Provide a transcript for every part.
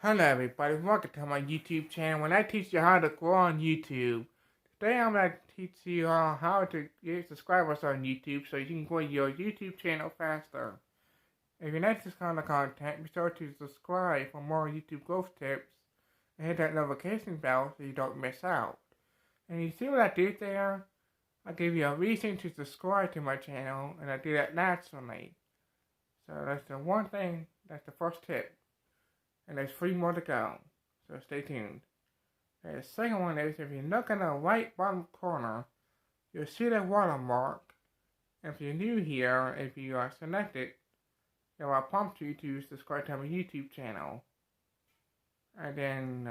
Hello everybody, welcome to my YouTube channel when I teach you how to grow on YouTube. Today I'm going to teach you how to get subscribers on YouTube so you can grow your YouTube channel faster. If you like this kind of content, be sure to subscribe for more YouTube growth tips and hit that notification bell so you don't miss out. And you see what I did there? I give you a reason to subscribe to my channel, and I do that naturally. So that's the one thing, that's the first tip. And there's 3 more to go, so stay tuned. And the second one is, if you look in the right bottom corner, you'll see the watermark. And if you're new here, if you are selected, it will prompt you to subscribe to my YouTube channel. And then,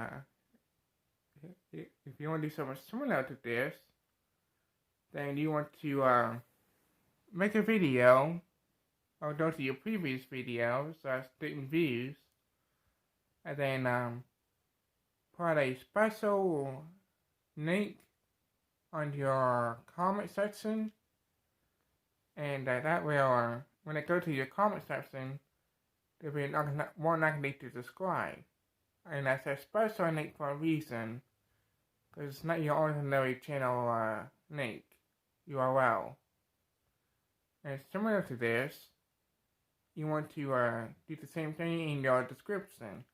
if you want to do something similar to this, then you want to make a video, or go to your previous videos, so that's student views, and then put a special link on your comment section, and that will, when it goes to your comment section, there'll be more likely to subscribe. And that's a special link for a reason, because it's not your ordinary channel link URL. And similar to this, you want to do the same thing in your description.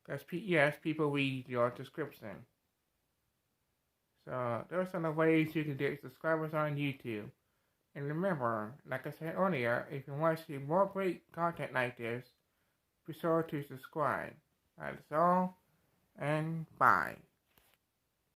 Because yes, people read your description. So those are the ways you can get subscribers on YouTube. And remember, like I said earlier, if you want to see more great content like this, be sure to subscribe. That's all, and bye.